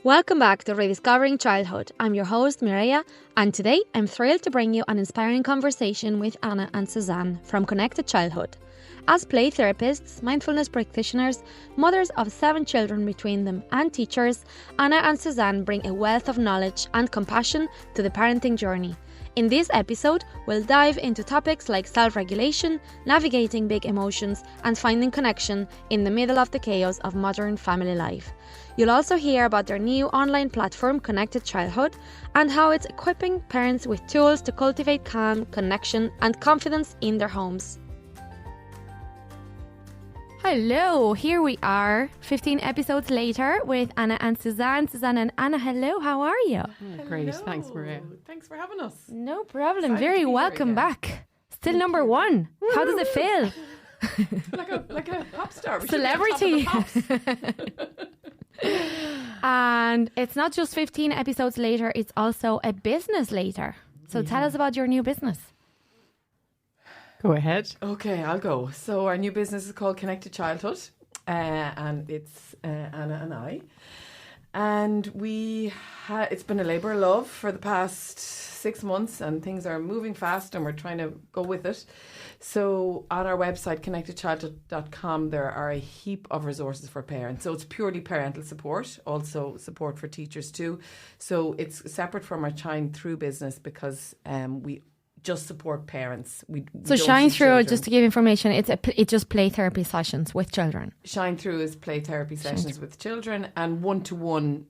Welcome back to Rediscovering Childhood. I'm your host, Mireia, and today I'm thrilled to bring you an inspiring conversation with Anna and Susanne from Connected Childhood. As play therapists, mindfulness practitioners, mothers of 7 children between them, and teachers, Anna and Susanne bring a wealth of knowledge and compassion to the parenting journey. In this episode, we'll dive into topics like self-regulation, navigating big emotions, and finding connection in the middle of the chaos of modern family life. You'll also hear about their new online platform, Connected Childhood, and how it's equipping parents with tools to cultivate calm, connection, and confidence in their homes. Hello, here we are, 15 episodes later with Anna and Susanne. Susanne and Anna, hello, how are you? Great, thanks Mireia. Thanks for having us. No problem, Excited very to be welcome here again. back. Still number 1. How does it feel? Like a pop star. We should be Celebrity. on top of the pops. And it's not just 15 episodes later, it's also a business later. So tell us about your new business. Go ahead. Okay, I'll go. So our new business is called Connected Childhood, and it's Anna and I. And it's been a labour of love for the past 6 months, and things are moving fast and we're trying to go with it. So on our website, connectedchildhood.com, there are a heap of resources for parents. So it's purely parental support, also support for teachers too. So it's separate from our Shine Through business because we just support parents. We So don't Shine see Through, children. just to give information, it's just play therapy sessions with children. Shine Through is play therapy sessions with children and one-to-one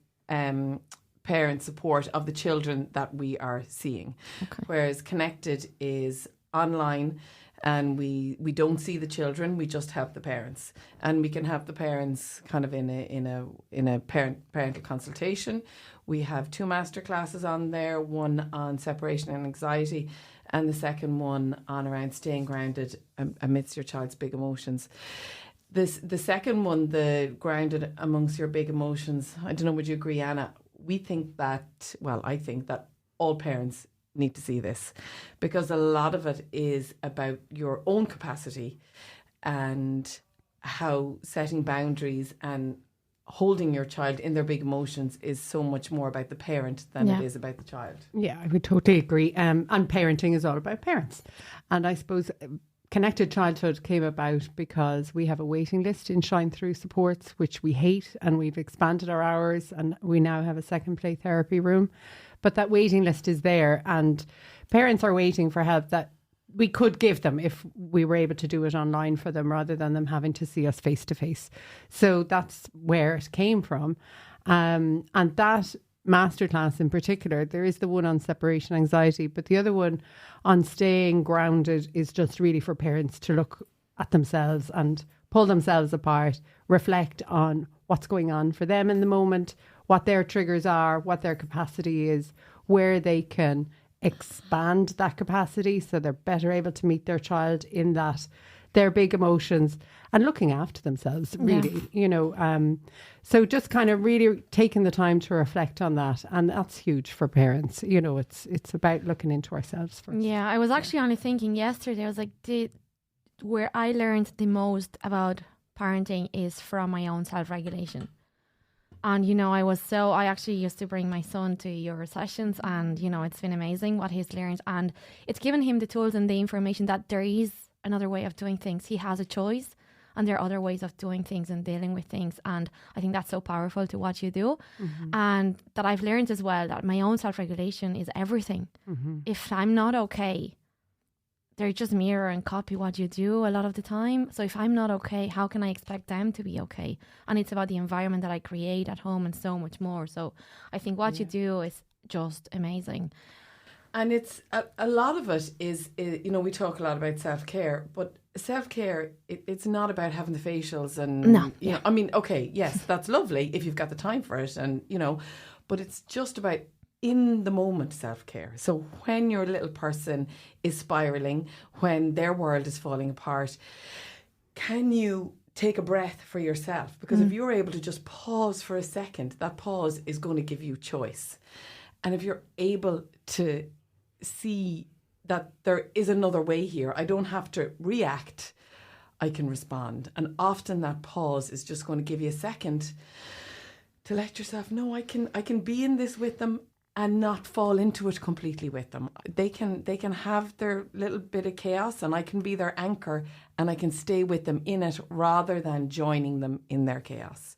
parent support of the children that we are seeing. Okay. Whereas Connected is online and we don't see the children, we just help the parents. And we can have the parents kind of in a parental consultation. We have 2 masterclasses on there, one on separation and anxiety, and the second one on around staying grounded amidst your child's big emotions. The second one, the grounded amongst your big emotions, I don't know, would you agree, Anna? I think that all parents need to see this because a lot of it is about your own capacity and how setting boundaries and holding your child in their big emotions is so much more about the parent than it is about the child. Yeah, I would totally agree. And parenting is all about parents. And I suppose Connected Childhood came about because we have a waiting list in Shine Through supports, which we hate, and we've expanded our hours and we now have a second play therapy room. But that waiting list is there and parents are waiting for help that we could give them if we were able to do it online for them rather than them having to see us face to face. So that's where it came from. And that masterclass in particular, there is the one on separation anxiety, but the other one on staying grounded is just really for parents to look at themselves and pull themselves apart, reflect on what's going on for them in the moment, what their triggers are, what their capacity is, where they can expand that capacity so they're better able to meet their child in that their big emotions and looking after themselves really, so just kind of really taking the time to reflect on that, and that's huge for parents. It's about looking into ourselves first. Yeah, I was actually only thinking yesterday, I was like, where I learned the most about parenting is from my own self-regulation. And, I actually used to bring my son to your sessions and, it's been amazing what he's learned. And it's given him the tools and the information that there is another way of doing things. He has a choice and there are other ways of doing things and dealing with things. And I think that's so powerful to what you do. Mm-hmm. And that I've learned as well that my own self-regulation is everything. Mm-hmm. If I'm not okay, they just mirror and copy what you do a lot of the time. So if I'm not okay, how can I expect them to be okay? And it's about the environment that I create at home and so much more. So I think what you do is just amazing. And it's a lot of it is, we talk a lot about self-care, but self-care, it's not about having the facials and, I mean, okay, yes, that's lovely if you've got the time for it and, but it's just about in the moment self-care. So when your little person is spiraling, when their world is falling apart, can you take a breath for yourself? Because if you're able to just pause for a second, that pause is going to give you choice. And if you're able to see that there is another way here, I don't have to react, I can respond. And often that pause is just going to give you a second to let yourself know I can be in this with them and not fall into it completely with them. They can have their little bit of chaos, and I can be their anchor, and I can stay with them in it rather than joining them in their chaos.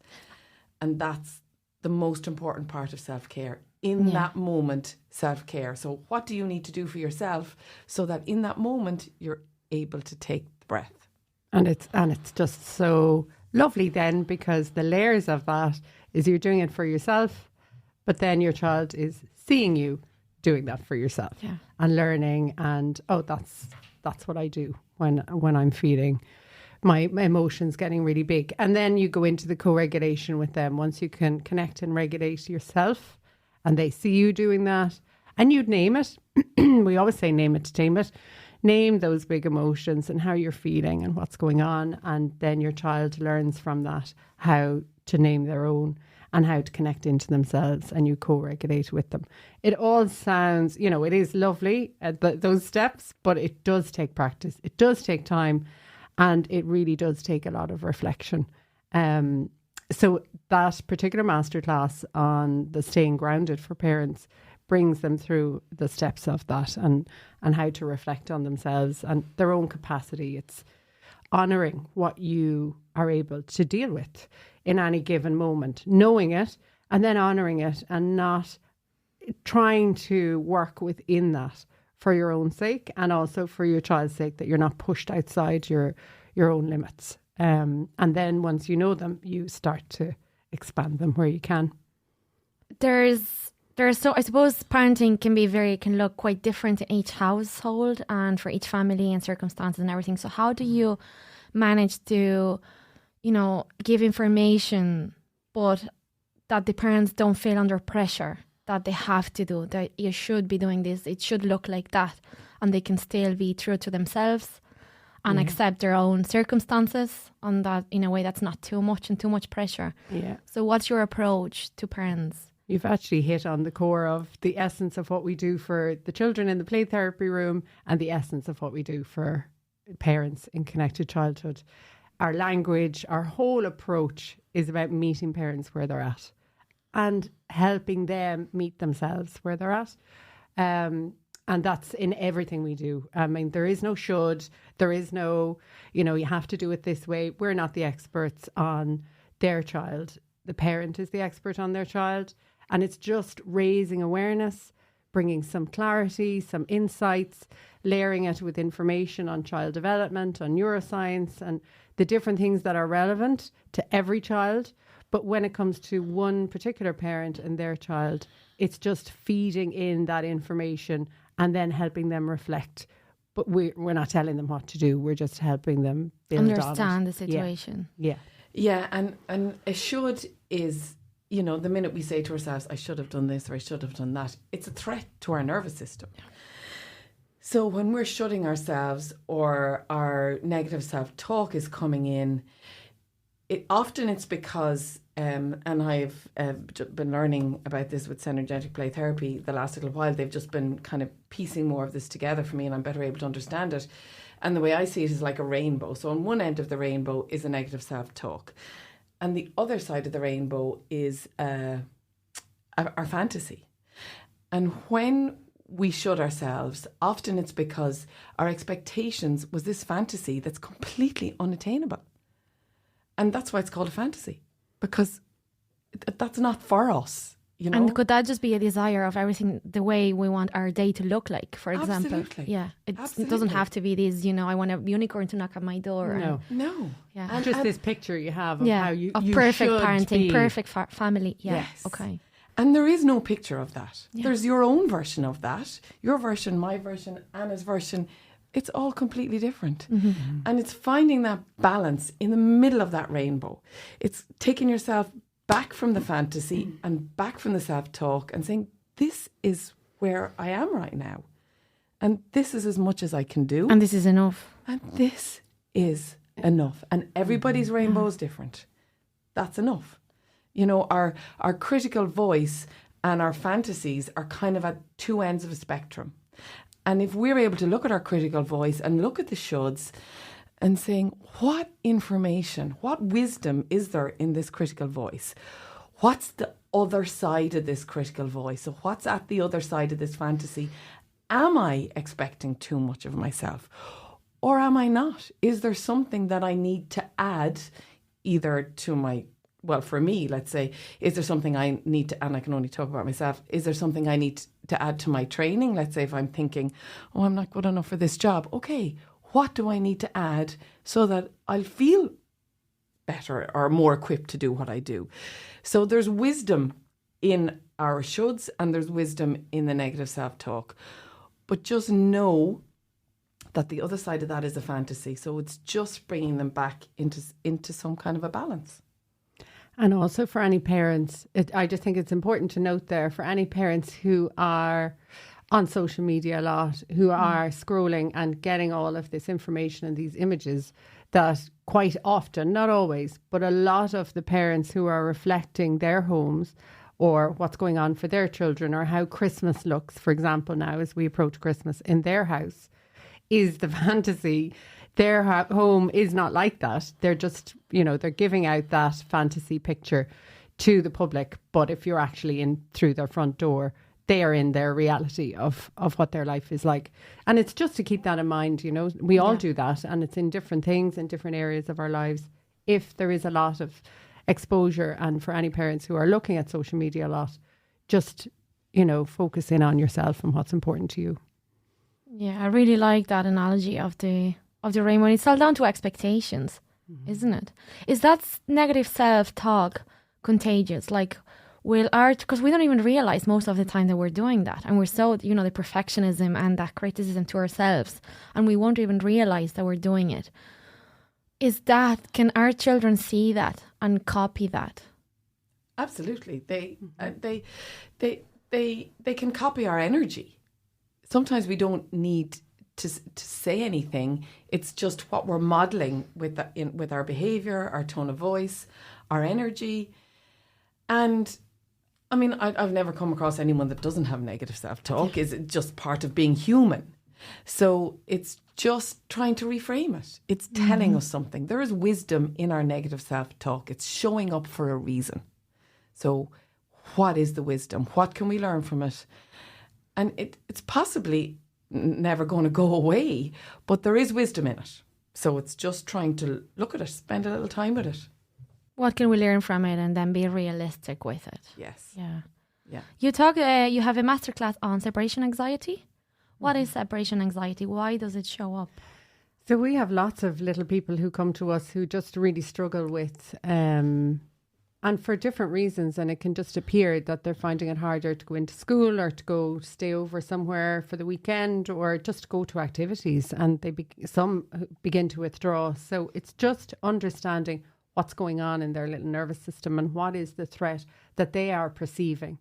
And that's the most important part of self-care. In that moment, self-care. So what do you need to do for yourself so that in that moment you're able to take the breath? And it's just so lovely then, because the layers of that is you're doing it for yourself, but then your child is seeing you doing that for yourself and learning. And that's what I do when I'm feeling my emotions getting really big. And then you go into the co-regulation with them. Once you can connect and regulate yourself, and they see you doing that, and you'd name it. We always say name it to tame it. Name those big emotions and how you're feeling and what's going on. And then your child learns from that how to name their own and how to connect into themselves, and you co-regulate with them. It all sounds, it is lovely, those steps, but it does take practice. It does take time, and it really does take a lot of reflection. So that particular masterclass on the staying grounded for parents brings them through the steps of that and how to reflect on themselves and their own capacity. It's honouring what you are able to deal with in any given moment, knowing it and then honouring it, and not trying to work within that for your own sake and also for your child's sake, that you're not pushed outside your own limits. And then once you know them, you start to expand them where you can. I suppose parenting can look quite different in each household and for each family and circumstances and everything. So how do you manage to, give information, but that the parents don't feel under pressure, that they have to do, that you should be doing this, it should look like that, and they can still be true to themselves and accept their own circumstances on that in a way that's not too much and too much pressure. Yeah. So what's your approach to parents? You've actually hit on the core of the essence of what we do for the children in the play therapy room and the essence of what we do for parents in connected childhood. Our language, our whole approach is about meeting parents where they're at and helping them meet themselves where they're at. And that's in everything we do. I mean, there is no should, there is no, you have to do it this way. We're not the experts on their child. The parent is the expert on their child. And it's just raising awareness, bringing some clarity, some insights, layering it with information on child development, on neuroscience, and the different things that are relevant to every child. But when it comes to one particular parent and their child, it's just feeding in that information and then helping them reflect. But we're not telling them what to do. We're just helping them build understand the situation. Yeah, and a should is, the minute we say to ourselves, I should have done this or I should have done that, it's a threat to our nervous system. Yeah. So when we're shutting ourselves or our negative self-talk is coming in, it's because, and I've been learning about this with synergetic play therapy the last little while. They've just been kind of piecing more of this together for me, and I'm better able to understand it. And the way I see it is like a rainbow. So on one end of the rainbow is a negative self-talk, and the other side of the rainbow is our fantasy. And when we shut ourselves, often it's because our expectations was this fantasy that's completely unattainable. And that's why it's called a fantasy, because that's not for us, And could that just be a desire of everything, the way we want our day to look like, for example? Absolutely. Yeah. It doesn't have to be these, I want a unicorn to knock at my door. No. Yeah. And just this picture you have of how you perfect should parenting, be. perfect family. Yeah. Yes. Okay. And there is no picture of that. Yeah. There's your own version of that. Your version, my version, Anna's version. It's all completely different. Mm-hmm. And it's finding that balance in the middle of that rainbow. It's taking yourself back from the fantasy and back from the self-talk and saying, this is where I am right now. And this is as much as I can do. And this is enough. And this is enough. And everybody's rainbow is different. That's enough. Our critical voice and our fantasies are kind of at two ends of a spectrum. And if we're able to look at our critical voice and look at the shoulds and saying, what information, what wisdom is there in this critical voice? what's the other side of this critical voice? So what's at the other side of this fantasy? Am I expecting too much of myself? Or am I not? Is there something that I need to add either to my, well, for me, let's say, is there something I need to, and I can only talk about myself, is there something I need to add to my training? Let's say if I'm thinking, oh, I'm not good enough for this job. Okay, what do I need to add so that I'll feel better or more equipped to do what I do? So there's wisdom in our shoulds and there's wisdom in the negative self-talk. But just know that the other side of that is a fantasy. So it's just bringing them back into some kind of a balance. And also for any parents, I just think it's important to note there, for any parents who are on social media a lot, who are scrolling and getting all of this information and these images, that quite often, not always, but a lot of the parents who are reflecting their homes or what's going on for their children or how Christmas looks, for example, now as we approach Christmas in their house, is the fantasy. Their home is not like that. They're just, they're giving out that fantasy picture to the public. But if you're actually in through their front door, they are in their reality of what their life is like. And it's just to keep that in mind, we all do that. And it's in different things, in different areas of our lives. If there is a lot of exposure, and for any parents who are looking at social media a lot, just, focus in on yourself and what's important to you. Yeah, I really like that analogy of the rainbow. It's all down to expectations, isn't it? Is that negative self-talk contagious? Like, because we don't even realize most of the time that we're doing that. And we're so, the perfectionism and that criticism to ourselves. And we won't even realize that we're doing it. Can our children see that and copy that? Absolutely. They can copy our energy. Sometimes we don't need to say anything. It's just what we're modelling with our behaviour, our tone of voice, our energy. And I mean, I've never come across anyone that doesn't have negative self-talk. Is it just part of being human? So it's just trying to reframe it. It's telling us something. There is wisdom in our negative self-talk. It's showing up for a reason. So what is the wisdom? What can we learn from it? And it's possibly never going to go away, but there is wisdom in it. So it's just trying to look at it, spend a little time with it. What can we learn from it and then be realistic with it? Yes. Yeah. Yeah. You have a masterclass on separation anxiety. What is separation anxiety? Why does it show up? So we have lots of little people who come to us who just really struggle with, and for different reasons, and it can just appear that they're finding it harder to go into school or to go stay over somewhere for the weekend or just go to activities, and some begin to withdraw. So it's just understanding what's going on in their little nervous system and what is the threat that they are perceiving.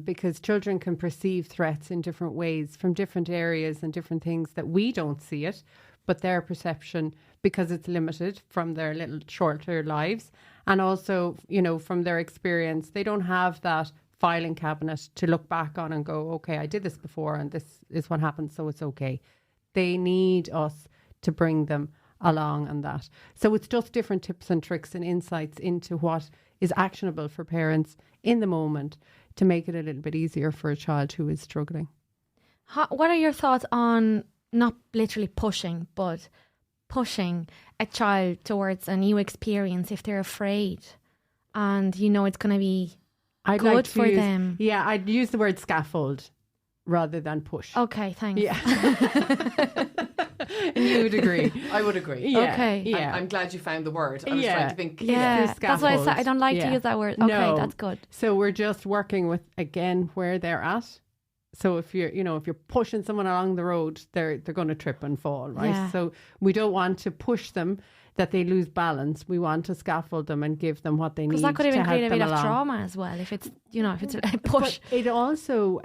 Because children can perceive threats in different ways from different areas and different things that we don't see it, but their perception, because it's limited from their little shorter lives, and also, from their experience, they don't have that filing cabinet to look back on and go, okay, I did this before and this is what happened, so it's okay. They need us to bring them along on that. So it's just different tips and tricks and insights into what is actionable for parents in the moment to make it a little bit easier for a child who is struggling. What are your thoughts on not literally pushing, but pushing a child towards a new experience if they're afraid and it's going to be good for them? Yeah, I'd use the word scaffold rather than push. Okay, thanks. Yeah. And you would agree. I would agree. Yeah. Okay. Yeah. I'm glad you found the word. I was trying to think. Yeah, that's why I said I don't like to use that word. Okay, No. that's good. So we're just working with, again, where they're at. So if you're pushing someone along the road, they're going to trip and fall, right? Yeah. So we don't want to push them that they lose balance. We want to scaffold them and give them what they need Because that could even to help create a them bit of along. trauma as well. If it's a push. But it also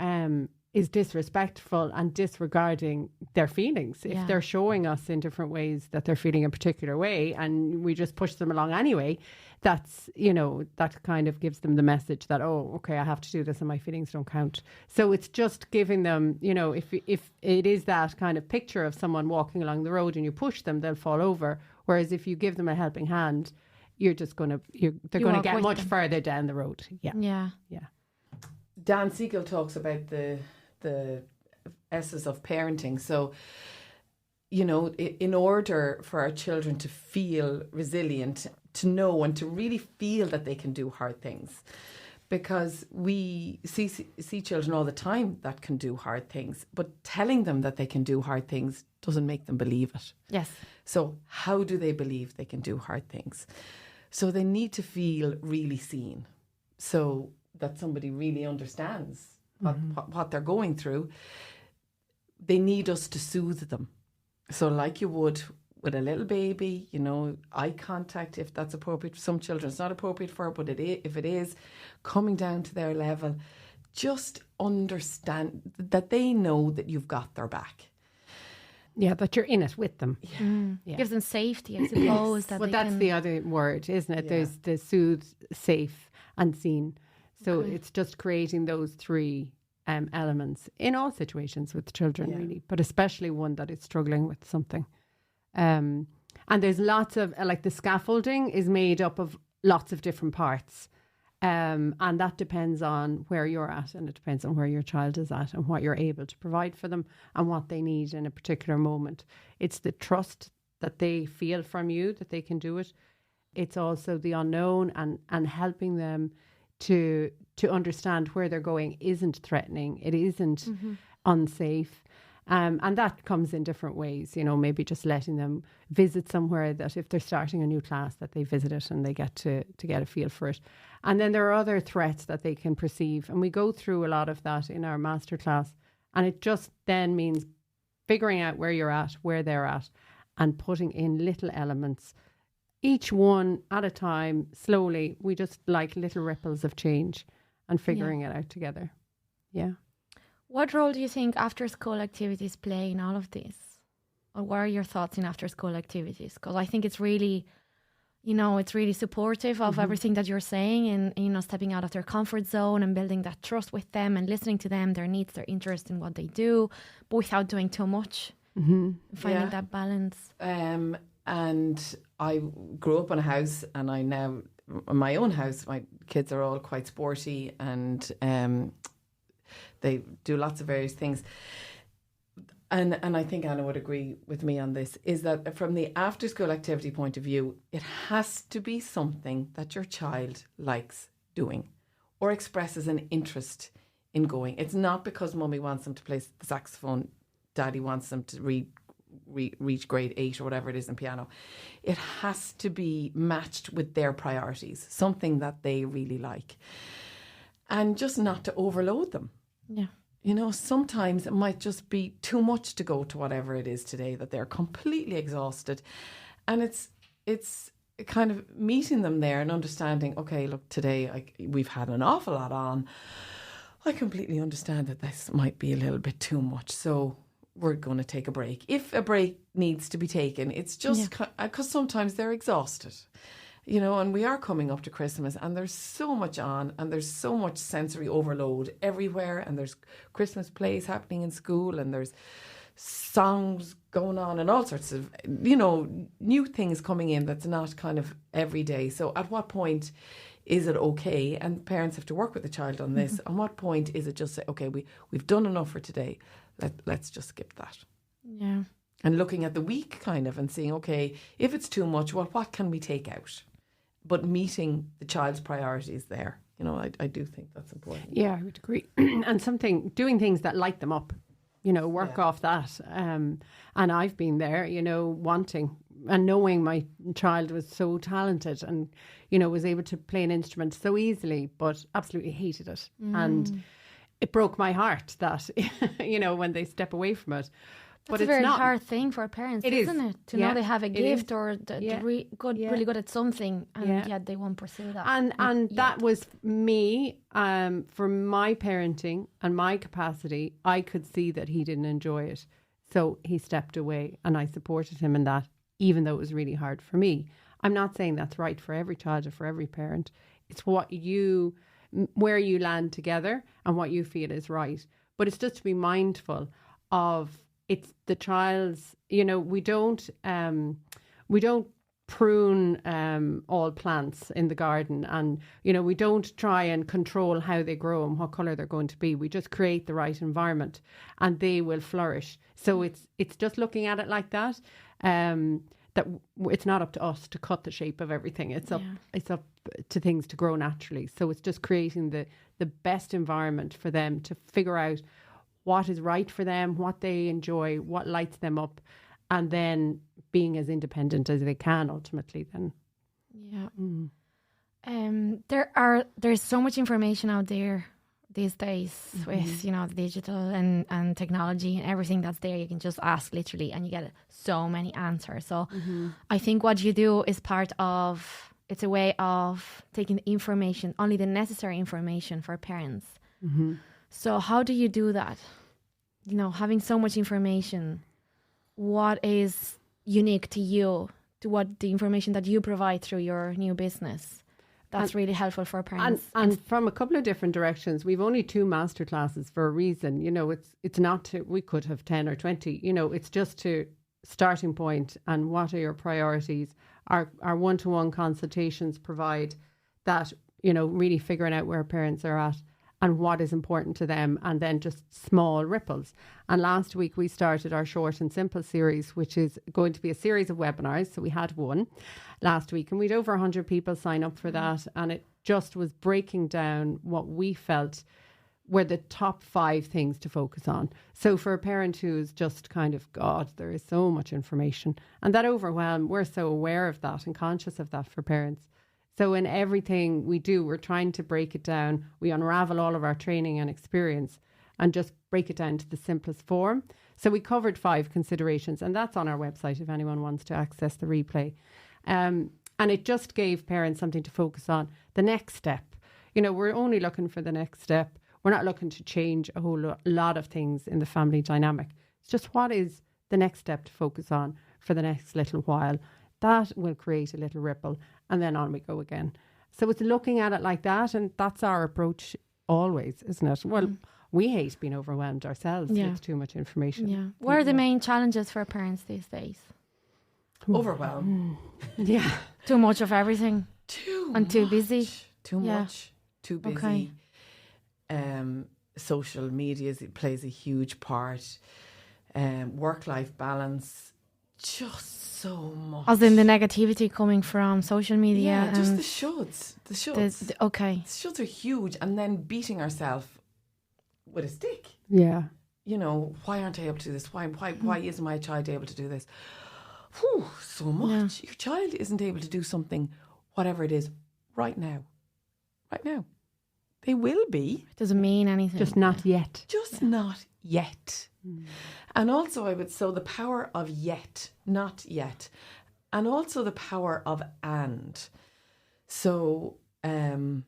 is disrespectful and disregarding their feelings. If they're showing us in different ways that they're feeling a particular way and we just push them along anyway, that's, that kind of gives them the message that, oh, okay, I have to do this and my feelings don't count. So it's just giving them, if it is that kind of picture of someone walking along the road and you push them, they'll fall over. Whereas if you give them a helping hand, they're going to get much further down the road. Yeah. Dan Siegel talks about the S's of parenting. So, in order for our children to feel resilient, to know and to really feel that they can do hard things, because we see children all the time that can do hard things, but telling them that they can do hard things doesn't make them believe it. Yes. So how do they believe they can do hard things? So they need to feel really seen, so that somebody really understands what they're going through. They need us to soothe them. So like you would with a little baby, eye contact, if that's appropriate for some children. It's not appropriate for, but if it is, coming down to their level, just understand that they know that you've got their back. Yeah, that you're in it with them. Yeah. Gives them safety, I suppose. Well, that's the other word, isn't it? Yeah. There's the soothe, safe and seen. So it's just creating those three elements in all situations with children, really, but especially one that is struggling with something. And there's lots of, the scaffolding is made up of lots of different parts. And that depends on where you're at, and it depends on where your child is at and what you're able to provide for them and what they need in a particular moment. It's the trust that they feel from you that they can do it. It's also the unknown and helping them to understand where they're going isn't threatening. It isn't unsafe. And that comes in different ways, maybe just letting them visit somewhere that if they're starting a new class, that they visit it and they get to get a feel for it. And then there are other threats that they can perceive. And we go through a lot of that in our masterclass. And it just then means figuring out where you're at, where they're at, and putting in little elements, each one at a time, slowly. We just like little ripples of change and figuring it out together. Yeah. What role do you think after-school activities play in all of this? Or what are your thoughts in after-school activities? Because I think it's really, it's really supportive of everything that you're saying, and, stepping out of their comfort zone and building that trust with them and listening to them, their needs, their interest in what they do, but without doing too much. Finding that balance. And I grew up in a house, and I now, in my own house, my kids are all quite sporty, and they do lots of various things. And I think Anna would agree with me on this, is that from the after school activity point of view, it has to be something that your child likes doing or expresses an interest in going. It's not because mummy wants them to play the saxophone, daddy wants them to reach grade 8 or whatever it is in piano. It has to be matched with their priorities, something that they really like. And just not to overload them. Yeah. Sometimes it might just be too much to go to whatever it is today, that they're completely exhausted. And it's kind of meeting them there and understanding, okay, look, today we've had an awful lot on. I completely understand that this might be a little bit too much. So we're going to take a break. If a break needs to be taken, it's just because sometimes they're exhausted. And we are coming up to Christmas, and there's so much on, and there's so much sensory overload everywhere, and there's Christmas plays happening in school, and there's songs going on, and all sorts of, new things coming in that's not kind of every day. So at what point is it okay? And parents have to work with the child on this. On what point is it just say, okay, we've done enough for today. Let's just skip that. Yeah. And looking at the week kind of and seeing, okay, if it's too much, well, what can we take out? But meeting the child's priorities there, I do think that's important. Yeah, I would agree. And doing things that light them up, work off that. And I've been there, wanting and knowing my child was so talented and, was able to play an instrument so easily, but absolutely hated it. And it broke my heart that, when they step away from it. That's a very hard thing for parents, isn't it? To know they have a gift or really good at something, and yet they won't pursue that. And that was me. For my parenting and my capacity, I could see that he didn't enjoy it, so he stepped away, and I supported him in that, even though it was really hard for me. I'm not saying that's right for every child or for every parent. It's where you land together and what you feel is right. But it's just to be mindful of. It's the child's, we don't prune all plants in the garden, and we don't try and control how they grow and what colour they're going to be. We just create the right environment and they will flourish. So it's just looking at it like that, that it's not up to us to cut the shape of everything. It's up to things to grow naturally. So it's just creating the best environment for them to figure out what is right for them, what they enjoy, what lights them up, and then being as independent as they can ultimately then. Yeah. There's so much information out there these days with, digital and technology and everything that's there. You can just ask literally and you get so many answers. So I think what you do is it's a way of taking the information, only the necessary information for parents. So how do you do that? Having so much information, what is unique to you, to what the information that you provide through your new business? That's really helpful for parents. And from a couple of different directions. We've only 2 masterclasses for a reason. It's not to, we could have 10 or 20, it's just to starting point and what are your priorities. Our one-to-one consultations provide that, really figuring out where parents are at and what is important to them, and then just small ripples. And last week we started our short and simple series, which is going to be a series of webinars. So we had one last week and we'd over 100 people sign up for that. And it just was breaking down what we felt were the top 5 things to focus on. So for a parent who's just kind of, God, there is so much information and that overwhelm, we're so aware of that and conscious of that for parents. So in everything we do, we're trying to break it down. We unravel all of our training and experience and just break it down to the simplest form. So we covered 5 considerations, and that's on our website if anyone wants to access the replay. And it just gave parents something to focus on. The next step, we're only looking for the next step. We're not looking to change a whole lot of things in the family dynamic. It's just what is the next step to focus on for the next little while. That will create a little ripple, and then on we go again. So it's looking at it like that, and that's our approach always, isn't it? Well, we hate being overwhelmed ourselves with too much information. Yeah. What are the main challenges for parents these days? Overwhelm. Yeah. Too much of everything. Too busy. Too much. Too busy. Okay. Social media plays a huge part. Work-life balance. Just so much. As in the negativity coming from social media. Yeah, just the shoulds. The shoulds. Okay. The shoulds are huge, and then beating ourselves with a stick. Yeah. Why aren't I able to do this? Why isn't my child able to do this? Whew, so much. Yeah. Your child isn't able to do something, whatever it is, right now. Right now. They will be. It doesn't mean anything. Just not yet. Just not yet. And also I would say the power of yet, not yet. And also the power of and. So, Ariana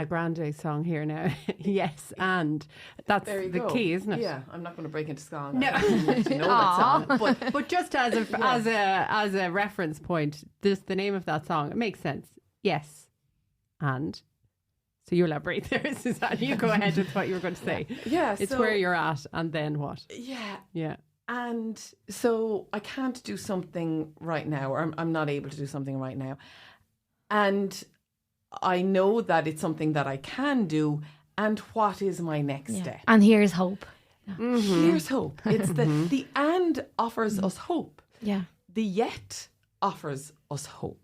Grande song here now. Yes, and that's the key, isn't it? Yeah, I'm not going to break into song. No, you know that song. But just as a reference point, just the name of that song, it makes sense. Yes, and. So you elaborate there, Susanne. You go ahead with what you were going to say. Yeah, it's where you're at, and then what? Yeah. And so I can't do something right now, or I'm not able to do something right now. And I know that it's something that I can do, and what is my next step? And here's hope. Here's hope. It's the and offers us hope. Yeah. The yet offers us hope.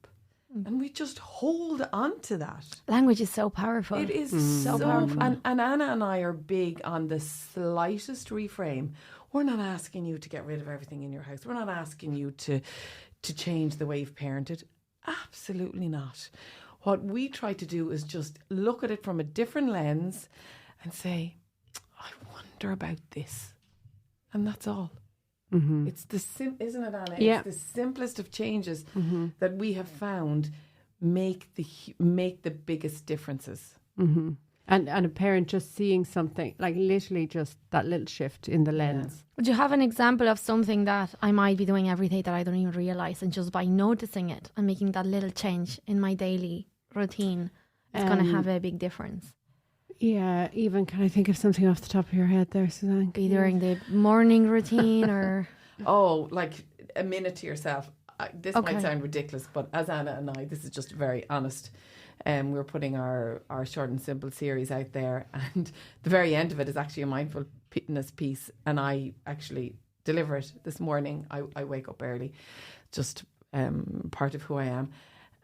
And we just hold on to that. Language is so powerful. It is so powerful. And Anna and I are big on the slightest reframe. We're not asking you to get rid of everything in your house. We're not asking you to change the way you've parented. Absolutely not. What we try to do is just look at it from a different lens and say, I wonder about this. And that's all. It's isn't it, Anna? Yeah. It's the simplest of changes that we have found make the biggest differences. And a parent just seeing something, like literally just that little shift in the lens. Would you have an example of something that I might be doing every day that I don't even realise, and just by noticing it and making that little change in my daily routine, it's going to have a big difference? Yeah, even can I think of something off the top of your head there, Susanne? Be during the morning routine or... Oh, like a minute to yourself. this might sound ridiculous, but as Anna and I, this is just very honest. We're putting our short and simple series out there, and the very end of it is actually a mindfulness piece, and I actually deliver it this morning. I wake up early, just part of who I am.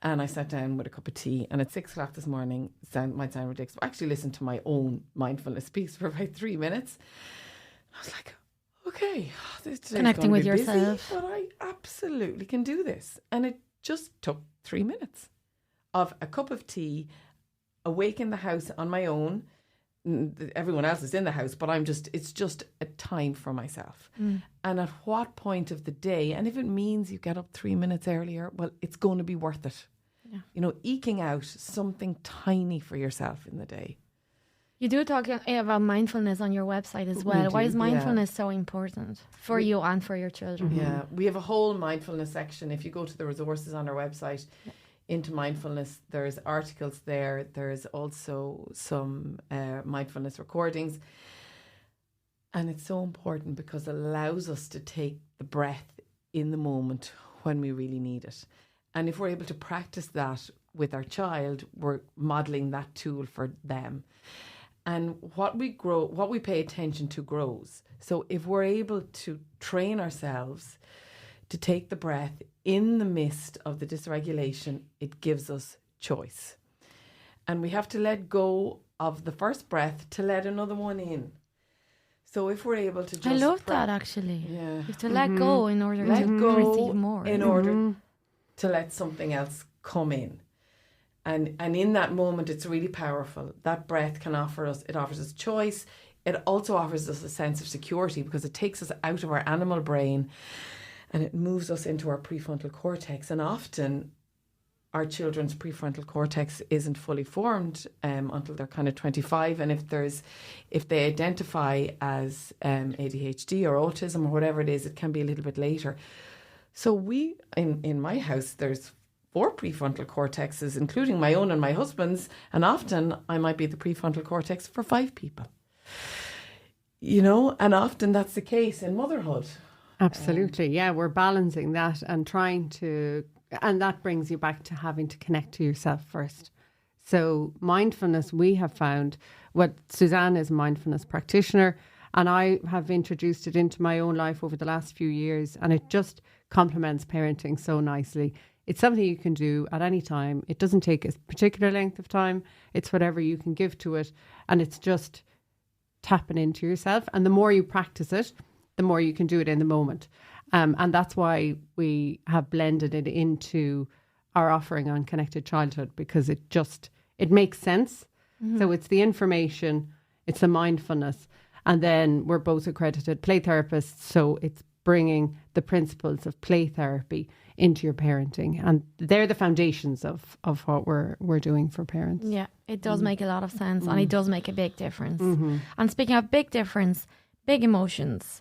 And I sat down with a cup of tea, and at 6 o'clock this morning, might sound ridiculous, but I actually listened to my own mindfulness piece for about 3 minutes. I was like, okay, this today's connecting with busy, yourself. but I absolutely can do this. And it just took 3 minutes of a cup of tea, awake in the house on my own. Everyone else is in the house, but it's just a time for myself. And at what point of the day, and if it means you get up 3 minutes earlier, well, it's going to be worth it. Yeah. You know, eking out something tiny for yourself in the day. You do talk about mindfulness on your website as well. Why is mindfulness so important for you and for your children? Yeah, we have a whole mindfulness section. If you go to the resources on our website, into mindfulness, there's articles there. There's also some mindfulness recordings. And it's so important because it allows us to take the breath in the moment when we really need it. And if we're able to practice that with our child, we're modelling that tool for them. And what we pay attention to grows. So if we're able to train ourselves to take the breath in the midst of the dysregulation, it gives us choice. And we have to let go of the first breath to let another one in. So if we're able to just... I love that, actually. Yeah. You have to let go in order to receive more. In order to let something else come in. And in that moment, it's really powerful. That breath offers us choice. It also offers us a sense of security because it takes us out of our animal brain and it moves us into our prefrontal cortex. And often our children's prefrontal cortex isn't fully formed until they're kind of 25. And if they identify as ADHD or autism or whatever it is, it can be a little bit later. So in my house, there's 4 prefrontal cortexes, including my own and my husband's. And often I might be the prefrontal cortex for 5 people. You know, and often that's the case in motherhood. Absolutely. Yeah, we're balancing that and and that brings you back to having to connect to yourself first. So mindfulness, we have found, Susanne is a mindfulness practitioner, and I have introduced it into my own life over the last few years, and it just complements parenting so nicely. It's something you can do at any time. It doesn't take a particular length of time. It's whatever you can give to it, and it's just tapping into yourself. And the more you practice it, the more you can do it in the moment. And that's why we have blended it into our offering on Connected Childhood, because it makes sense. Mm-hmm. So it's the information, it's the mindfulness, and then we're both accredited play therapists. So it's bringing the principles of play therapy into your parenting. And they're the foundations of what we're doing for parents. Yeah, it does make a lot of sense, and it does make a big difference. Mm-hmm. And speaking of big difference, big emotions.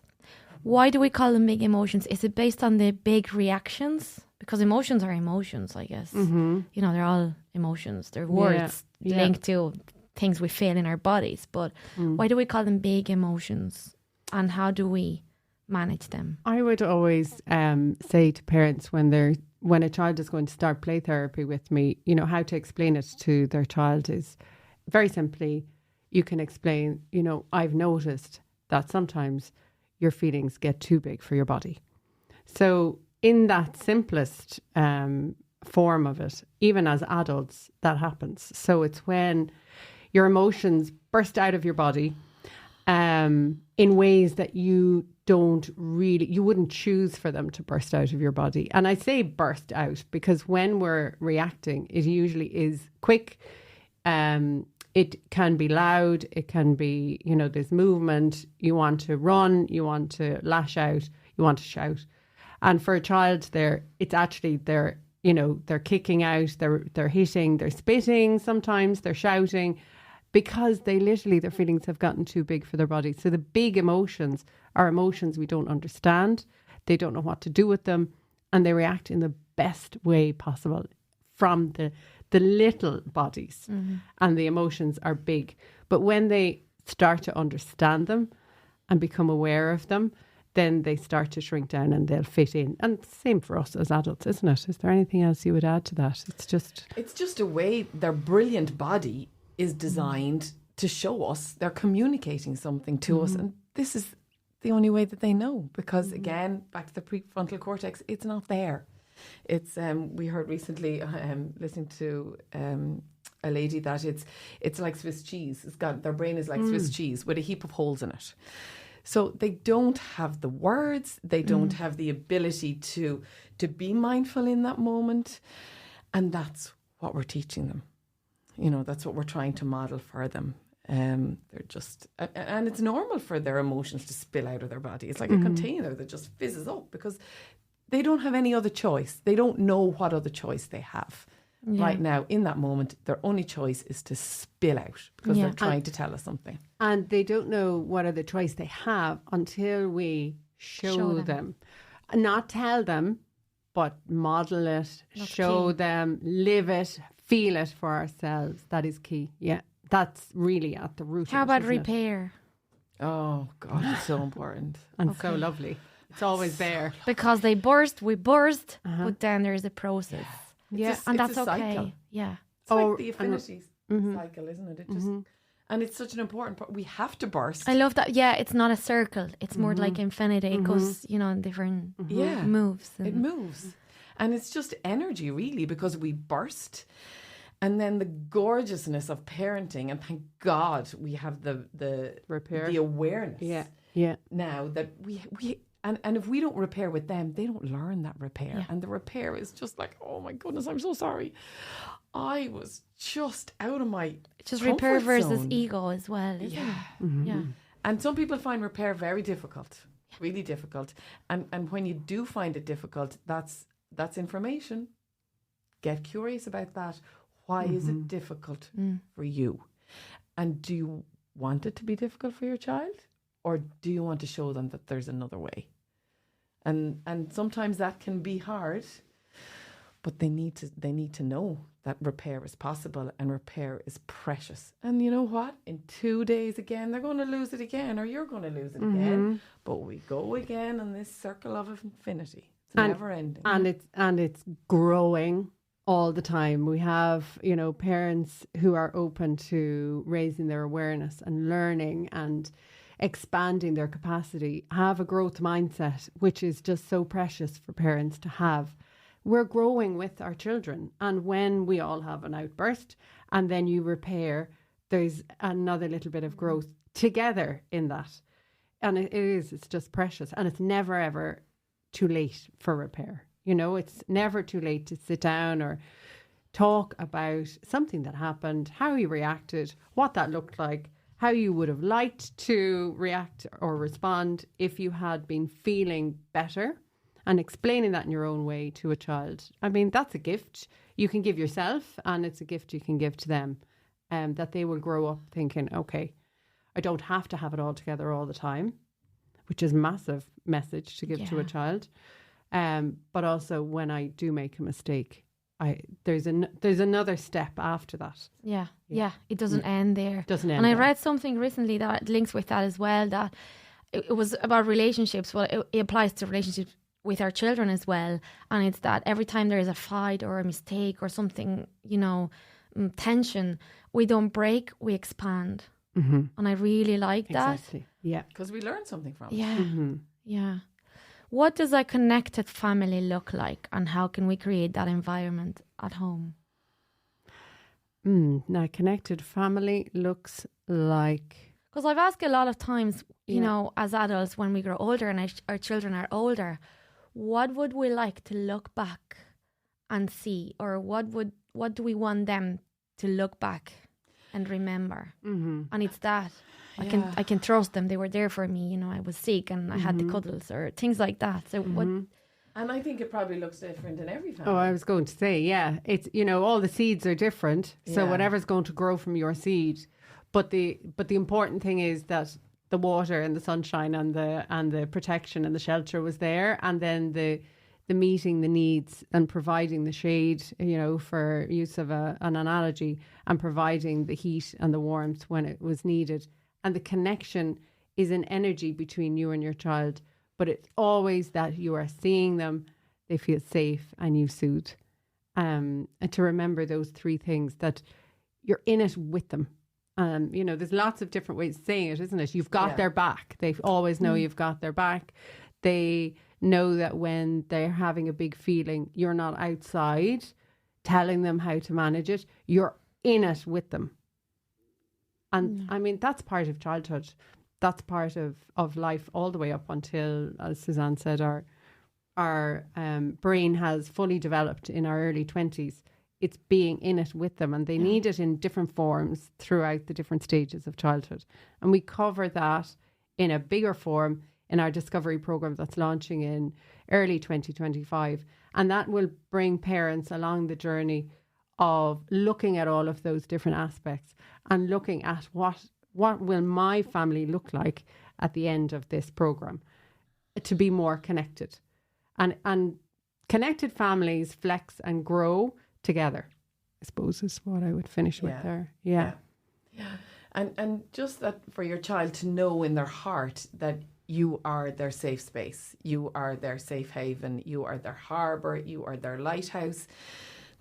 Why do we call them big emotions? Is it based on the big reactions? Because emotions are emotions, I guess. Mm-hmm. You know, they're all emotions. They're words linked to things we feel in our bodies. But why do we call them big emotions? And how do we manage them? I would always say to parents when a child is going to start play therapy with me, you know, how to explain it to their child is very simply, you can explain, you know, I've noticed that sometimes your feelings get too big for your body. So in that simplest form of it, even as adults, that happens. So it's when your emotions burst out of your body in ways that you wouldn't choose for them to burst out of your body. And I say burst out because when we're reacting, it usually is quick. It can be loud. It can be, you know, there's movement. You want to run. You want to lash out. You want to shout. And for a child, they're kicking out. They're hitting. They're spitting. Sometimes they're shouting, because their feelings have gotten too big for their body. So the big emotions are emotions we don't understand. They don't know what to do with them, and they react in the best way possible from the little bodies. Mm-hmm. And the emotions are big. But when they start to understand them and become aware of them, then they start to shrink down and they'll fit in. And same for us as adults, isn't it? Is there anything else you would add to that? It's just a way their brilliant body is designed to show us they're communicating something to us, and this is the only way that they know, because again, back to the prefrontal cortex, it's not there. It's we heard recently, listening to a lady, that it's like Swiss cheese. Their brain is like Swiss cheese with a heap of holes in it. So they don't have the words, they don't have the ability to be mindful in that moment. And that's what we're teaching them. You know, that's what we're trying to model for them. They're just, and it's normal for their emotions to spill out of their body. It's like a container that just fizzes up because they don't have any other choice. They don't know what other choice they have. Right now, in that moment, their only choice is to spill out because they're trying to tell us something. And they don't know what other choice they have until we show them. Not tell them, but model it, show them, live it, feel it for ourselves. That is key. Yeah, that's really at the root. How about repair? Oh, God, it's so important. And so lovely. It's always there. Because we burst, but then there's a process. And that's okay. Cycle. Yeah. It's like the affinity cycle, isn't it? It just, and it's such an important part. We have to burst. I love that. Yeah, it's not a circle. It's more like infinity. It goes, in different moves. It moves. And it's just energy, really, because we burst. And then the gorgeousness of parenting, and thank God we have the repair, the awareness. Yeah. Now that we And if we don't repair with them, they don't learn that repair. Yeah. And the repair is just like, oh my goodness, I'm so sorry. I was just out of my just repair versus ego as well, isn't it? Yeah. And some people find repair very difficult, really difficult. And when you do find it difficult, that's information. Get curious about that. Why is it difficult for you? And do you want it to be difficult for your child? Or do you want to show them that there's another way? And sometimes that can be hard, but they need to know that repair is possible and repair is precious. And you know what? In 2 days again, they're going to lose it again, or you're going to lose it again. But we go again on this circle of infinity. It's never ending. And it's growing all the time. We have, parents who are open to raising their awareness and learning and expanding their capacity, have a growth mindset, which is just so precious for parents to have. We're growing with our children. And when we all have an outburst and then you repair, there's another little bit of growth together in that. And it's just precious. And it's never, ever too late for repair. It's never too late to sit down or talk about something that happened, how you reacted, what that looked like, how you would have liked to react or respond if you had been feeling better, and explaining that in your own way to a child. I mean, that's a gift you can give yourself, and it's a gift you can give to them, that they will grow up thinking, okay, I don't have to have it all together all the time, which is a massive message to give to a child. But also when I do make a mistake, there's another step after that. Yeah. It doesn't end there. And I read something recently that links with that as well, that it was about relationships. Well, it applies to relationships with our children as well. And it's that every time there is a fight or a mistake or something, tension, we don't break, we expand. And I really like that. Exactly. Yeah. Because we learn something from it. Yeah. Yeah. What does a connected family look like, and how can we create that environment at home? Now, connected family looks like... Because I've asked a lot of times, as adults, when we grow older and our children are older, what would we like to look back and see? Or what do we want them to look back and remember? And it's that. I can trust them. They were there for me. I was sick and I had the cuddles or things like that. So what? And I think it probably looks different in every family. Oh, I was going to say, it's all the seeds are different. So whatever's going to grow from your seed, but the important thing is that the water and the sunshine and the protection and the shelter was there, and then the meeting the needs and providing the shade, for use of an analogy, and providing the heat and the warmth when it was needed. And the connection is an energy between you and your child but it's always that you are seeing them, they feel safe, and you soothe. And to remember those three things, that you're in it with them. You know, there's lots of different ways of saying it, isn't it? You've got their back. They always know you've got their back. They know that when they're having a big feeling, you're not outside telling them how to manage it. You're in it with them. And I mean, that's part of childhood. That's part of life all the way up until, as Susanne said, our brain has fully developed in our early 20s. It's being in it with them, and they need it in different forms throughout the different stages of childhood. And we cover that in a bigger form in our discovery program that's launching in early 2025. And that will bring parents along the journey of looking at all of those different aspects and looking at what will my family look like at the end of this program to be more connected. And connected families flex and grow together, I suppose, is what I would finish with there. Yeah. And just that for your child to know in their heart that you are their safe space, you are their safe haven, you are their harbour, you are their lighthouse,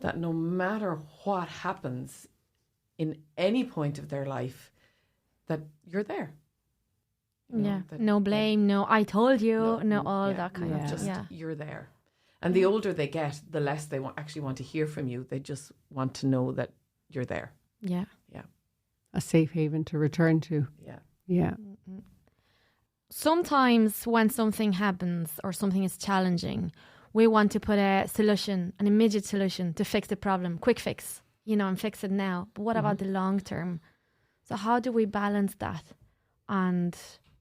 that no matter what happens in any point of their life, that you're there. You know, no blame, no I told you, that kind of just you're there. And the older they get, the less they actually want to hear from you. They just want to know that you're there. Yeah. A safe haven to return to. Yeah. Mm-hmm. Sometimes when something happens or something is challenging, we want to put a solution, an immediate solution to fix the problem, quick fix, and fix it now. But what about the long term? So how do we balance that? And,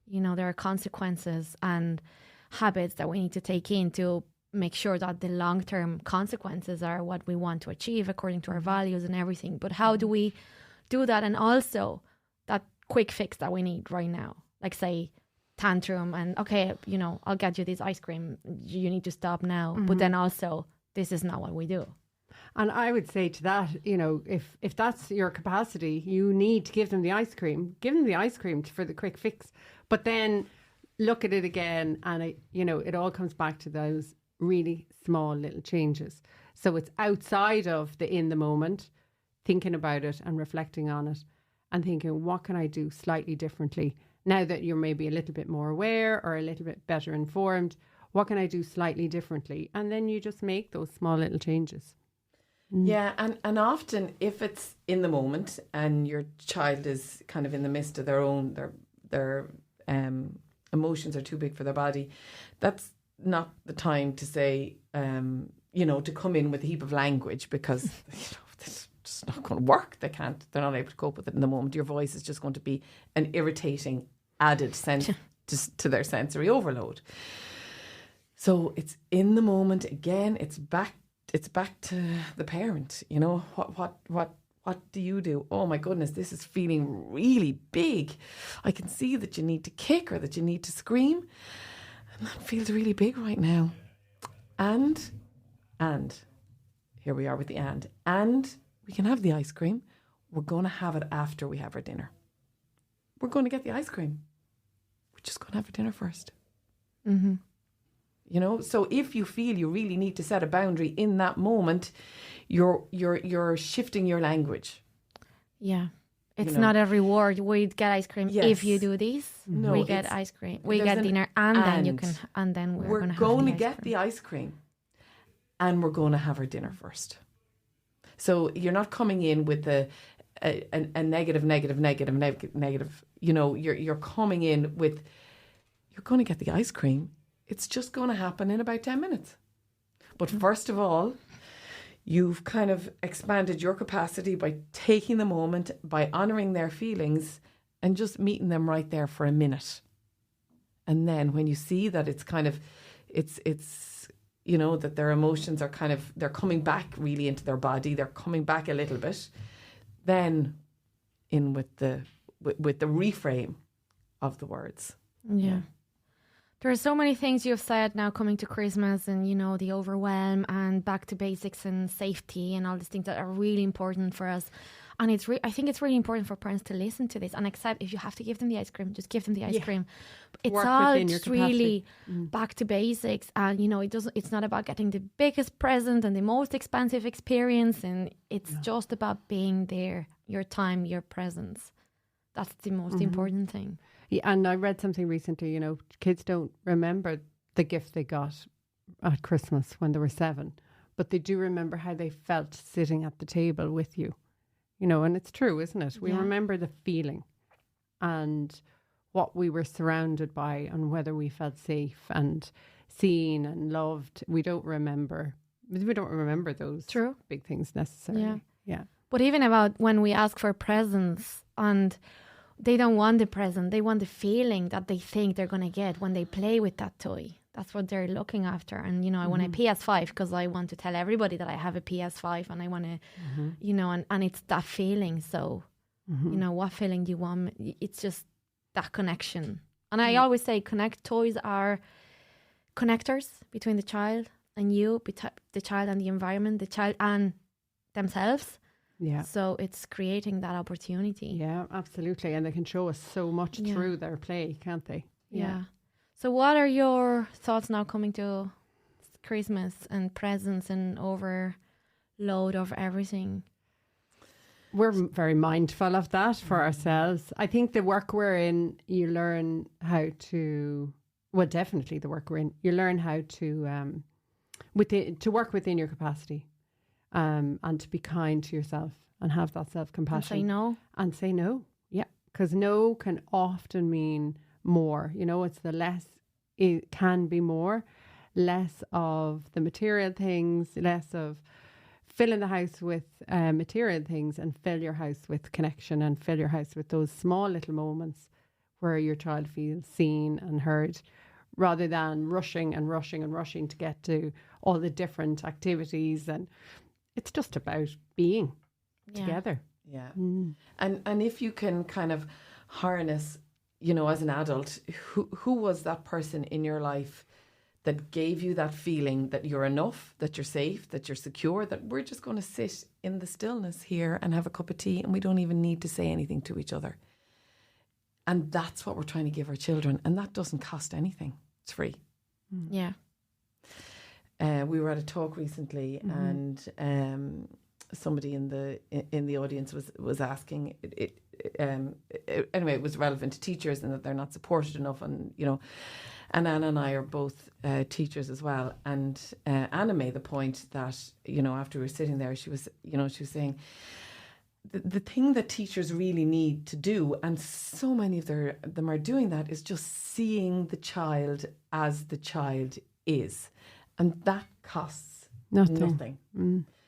there are consequences and habits that we need to take in to make sure that the long-term consequences are what we want to achieve according to our values and everything. But how do we do that? And also that quick fix that we need right now, like say tantrum and okay, I'll get you this ice cream. You need to stop now. But then also this is not what we do. And I would say to that, if that's your capacity, you need to give them the ice cream. Give them the ice cream for the quick fix. But then look at it again and, it all comes back to those really small little changes. So it's outside of the in the moment, thinking about it and reflecting on it and thinking, what can I do slightly differently now that you're maybe a little bit more aware or a little bit better informed? What can I do slightly differently? And then you just make those small little changes. Yeah, and often if it's in the moment and your child is kind of in the midst of their emotions are too big for their body, that's not the time to say, to come in with a heap of language because, it's just not going to work. They're not able to cope with it in the moment. Your voice is just going to be an irritating added sense to their sensory overload. So it's in the moment again. It's back to the parent. What do you do? Oh my goodness, this is feeling really big. I can see that you need to kick or that you need to scream. And that feels really big right now. And here we are with the and we can have the ice cream. We're going to have it after we have our dinner. We're going to get the ice cream. We're just going to have our dinner first. Mm-hmm. So if you feel you really need to set a boundary in that moment, you're shifting your language. Yeah. It's not every word. We get ice cream if you do this. No, we get ice cream. We get dinner then you can, and then we're going to get the ice cream and we're going to have our dinner first. So you're not coming in with a negative. You're coming in with, you're going to get the ice cream. It's just going to happen in about 10 minutes. But first of all, you've kind of expanded your capacity by taking the moment, by honouring their feelings and just meeting them right there for a minute. And then when you see that it's kind of, it's that their emotions are kind of, they're coming back really into their body, they're coming back a little bit, then in with the reframe of the words. Yeah. There are so many things you've said now coming to Christmas and, the overwhelm and back to basics and safety and all these things that are really important for us. And I think it's really important for parents to listen to this and accept if you have to give them the ice cream, just give them the ice cream. But it's Work all within your just really capacity. back to basics. And, you know, it's not about getting the biggest present and the most expensive experience. And it's just about being there, your time, your presence. That's the most important thing. Yeah, and I read something recently, you know, kids don't remember the gift they got at Christmas when they were 7, but they do remember how they felt sitting at the table with you. You know, and it's true, isn't it? We remember the feeling and what we were surrounded by and whether we felt safe and seen and loved. We don't remember those big things necessarily. Yeah. But even about when we ask for presents and they don't want the present, they want the feeling that they think they're going to get when they play with that toy. That's what they're looking after. And, you know, I want a PS5 because I want to tell everybody that I have a PS5 and I want to, you know, and it's that feeling. So, you know, what feeling do you want? It's just that connection. And I always say toys are connectors between the child and you, the child and the environment, the child and themselves. Yeah. So it's creating that opportunity. Yeah, absolutely. And they can show us so much through their play, can't they? Yeah. So what are your thoughts now coming to Christmas and presents and overload of everything? We're very mindful of that for ourselves. I think the work we're in, you learn how to, well, definitely the work we're in, you learn how to work within your capacity and to be kind to yourself and have that self-compassion. And say no. Yeah. Because no can often mean more. You know, it's the less, it can be more, less of the material things, less of filling the house with material things, and fill your house with connection and fill your house with those small little moments where your child feels seen and heard, rather than rushing and rushing and rushing to get to all the different activities. And it's just about being together. Yeah. And if you can kind of harness, you know, as an adult, who was that person in your life that gave you that feeling that you're enough, that you're safe, that you're secure, that we're just going to sit in the stillness here and have a cup of tea and we don't even need to say anything to each other. And that's what we're trying to give our children. And that doesn't cost anything. It's free. Yeah. We were at a talk recently and somebody in the audience was asking anyway, it was relevant to teachers and that they're not supported enough, and you know, and Anna and I are both teachers as well, and Anna made the point that, you know, after we were sitting there, she was saying the thing that teachers really need to do, and so many of them are doing that, is just seeing the child as the child is, and that costs nothing.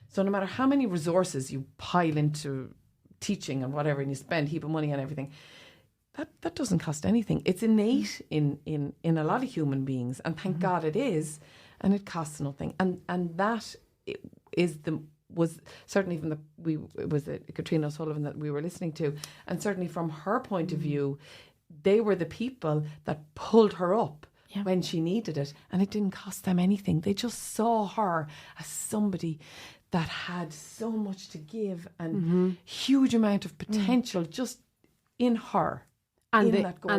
So no matter how many resources you pile into teaching and whatever, and you spend a heap of money on everything, that doesn't cost anything. It's innate in a lot of human beings, and thank God it is, and it costs nothing. And that was certainly from it was Katrina O'Sullivan that we were listening to, and certainly from her point of view, they were the people that pulled her up when she needed it, and it didn't cost them anything. They just saw her as somebody that had so much to give and huge amount of potential just in her. And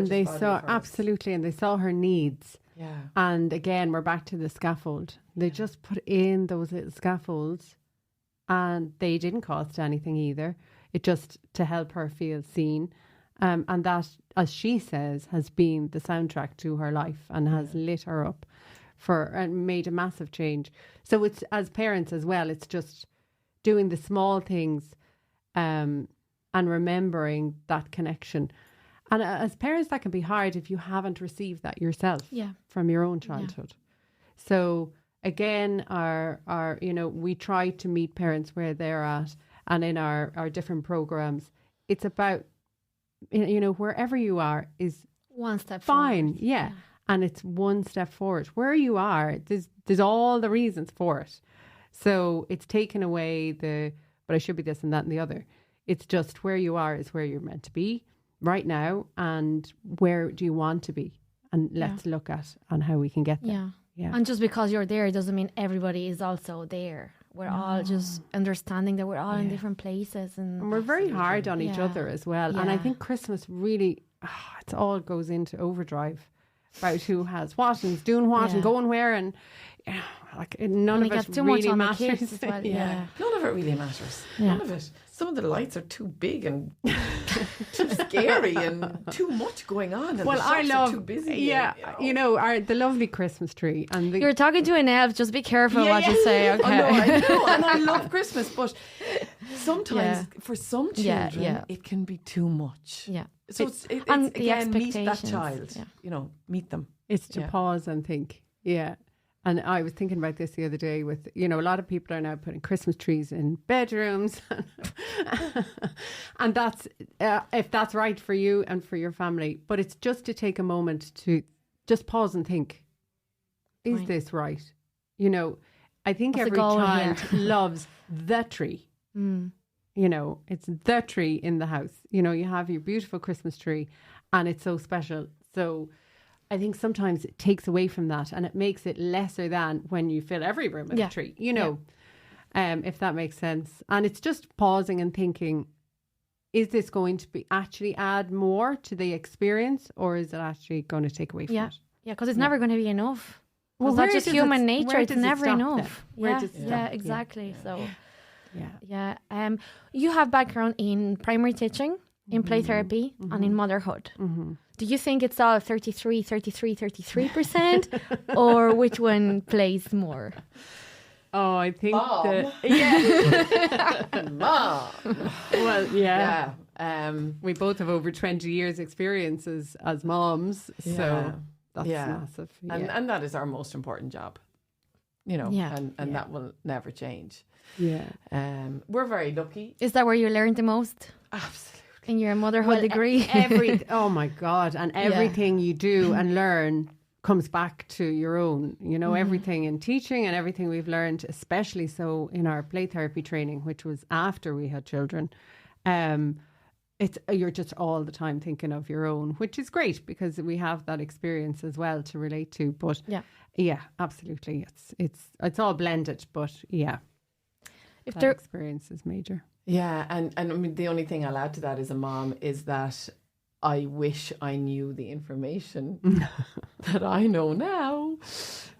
they saw, absolutely, and they saw her needs. Yeah. And again, we're back to the scaffold. They just put in those little scaffolds, and they didn't cost anything either. It just to help her feel seen. And that, as she says, has been the soundtrack to her life and has lit her up and made a massive change. So it's, as parents as well, it's just doing the small things and remembering that connection. And as parents, that can be hard if you haven't received that yourself from your own childhood. So again, our we try to meet parents where they're at, and in our different programs, it's about, wherever you are is one step fine. forward. Yeah. And it's one step forward. Where you are, there's all the reasons for it. So it's taken away but I should be this and that and the other. It's just where you are is where you're meant to be right now, and where do you want to be? And let's look at how we can get there. Yeah. And just because you're there doesn't mean everybody is also there. we're all just understanding that we're all in different places, And we're very hard on each other as well. And I Yeah. think Christmas really, it all goes into overdrive about who has what and is doing what and going where, and like none And of it it gets too much really on the matters. kids as well. Yeah. None of it really matters. None of it. Some of the lights are too big and too scary and too much going on. And Well, the I shops love, are too busy. yeah, and, the lovely Christmas tree and the You're talking to an elf. Just be careful what you say. Okay. I know, and I love Christmas, but sometimes for some children it can be too much. Yeah. So it's and the again, meet that expectations. child. Yeah. You know, meet them. It's to pause and think. Yeah. And I was thinking about this the other day with, a lot of people are now putting Christmas trees in bedrooms. And that's, if that's right for you and for your family. But it's just to take a moment to just pause and think, is this right? I think What's the every goal child here? loves the tree. It's the tree in the house. You have your beautiful Christmas tree and it's so special. So I think sometimes it takes away from that and it makes it lesser than when you fill every room with a tree, if that makes sense. And it's just pausing and thinking, is this going to be actually add more to the experience or is it actually going to take away from it? Yeah, because it's never going to be enough. Well, Well, where that's just does human it- nature. where It's does it never stop enough. then? Where Yeah, does it yeah, stop? exactly. So, Yeah. you have background in primary teaching, in play therapy, and in motherhood. Do you think it's all 33%, or which one plays more? Oh, I think Mom. Mom. well, Yeah. we both have over 20 years experience as moms. So that's massive. And that is our most important job. And that will never change. Yeah. We're very lucky. Is that where you learned the most? Absolutely. In your motherhood degree? Oh my God. And everything you do and learn comes back to your own, everything in teaching and everything we've learned, especially so in our play therapy training, which was after we had children. You're just all the time thinking of your own, which is great because we have that experience as well to relate to. But yeah, absolutely. It's all blended, but that experience is major. Yeah, and I mean, the only thing I'll add to that as a mom is that I wish I knew the information that I know now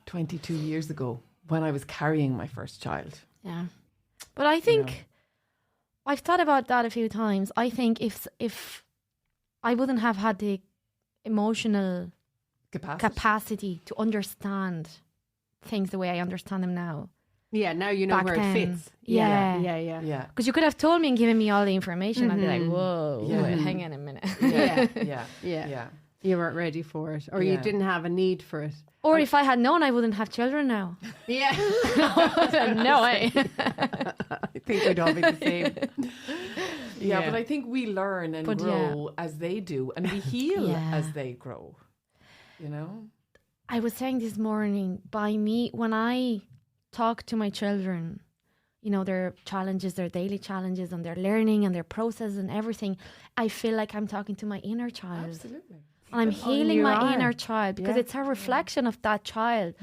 22 years ago when I was carrying my first child. Yeah. But I think I've thought about that a few times. I think if I wouldn't have had the emotional capacity to understand things the way I understand them now. Yeah, now you know Back where then. it fits. Yeah. Yeah. Because you could have told me and given me all the information. I'd be like, whoa, wait, hang on a minute. Yeah. You weren't ready for it, or you didn't have a need for it. Or if I had known, I wouldn't have children now. Yeah. No way. I think we'd all be the same. Yeah, but I think we learn and grow as they do, and we heal as they grow. I was saying this morning, when I talk to my children, their challenges, their daily challenges, and their learning and their process and everything, I feel like I'm talking to my inner child. Absolutely. And I'm healing my inner child because it's a reflection of that child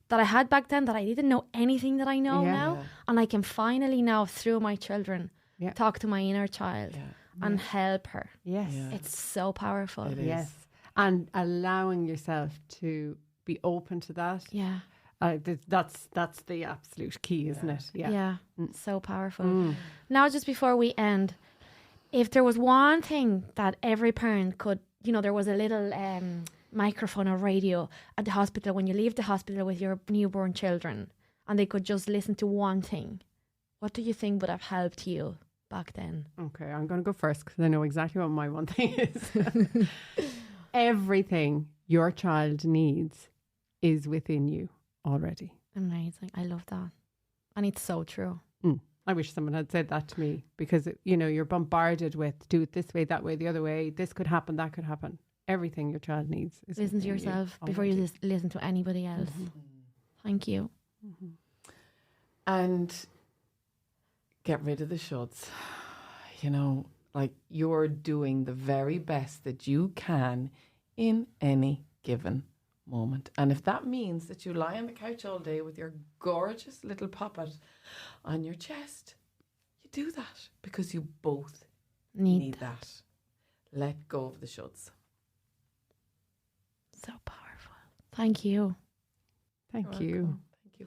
that I had back then that I didn't know anything that I know now. And I can finally now, through my children, talk to my inner child and help her. Yes. It's so powerful. It is. Yes. And allowing yourself to be open to that. Yeah. That's the absolute key, isn't it? Yeah. So powerful. Now, just before we end, if there was one thing that every parent could, there was a little microphone or radio at the hospital when you leave the hospital with your newborn children, and they could just listen to one thing, what do you think would have helped you back then? Okay, I'm going to go first because I know exactly what my one thing is. Everything your child needs is within you already. Amazing. I love that. And it's so true. I wish someone had said that to me because, you're bombarded with do it this way, that way, the other way. This could happen, that could happen. Everything your child needs is listen to within yourself you before you listen to anybody else. Thank you. And get rid of the shoulds. Like you're doing the very best that you can in any given moment. And if that means that you lie on the couch all day with your gorgeous little poppet on your chest, you do that because you both need that. Let go of the shoulds. So powerful. Thank you. Thank you.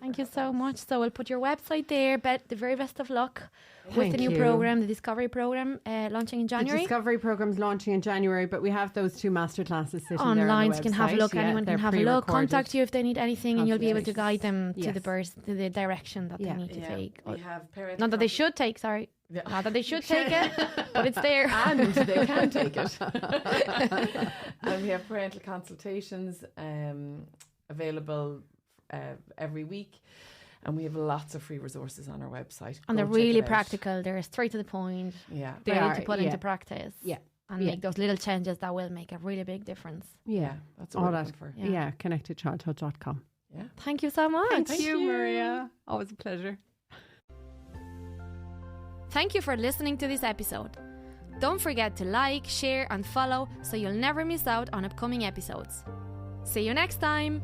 Thank you so much. So we'll put your website there. The very best of luck with the new program, the Discovery program, launching in January. The Discovery program's launching in January, but we have those 2 masterclasses sitting online. there on the So you can have a look. Anyone can have a look. Contact you if they need anything, and you'll be able to guide them to the direction that they need to take. We have not that they should take. Sorry. Yeah. Not that they should take it, but it's there. And they can take it. And we have parental consultations available every week, and we have lots of free resources on our website. And they're really practical. They're straight to the point. Yeah, ready to put into practice. Yeah, and make those little changes that will make a really big difference. Yeah, that's what we're looking for. Yeah, connectedchildhood.com. Yeah, thank you so much. Thank you, Mireia. Always a pleasure. Thank you for listening to this episode. Don't forget to like, share, and follow so you'll never miss out on upcoming episodes. See you next time.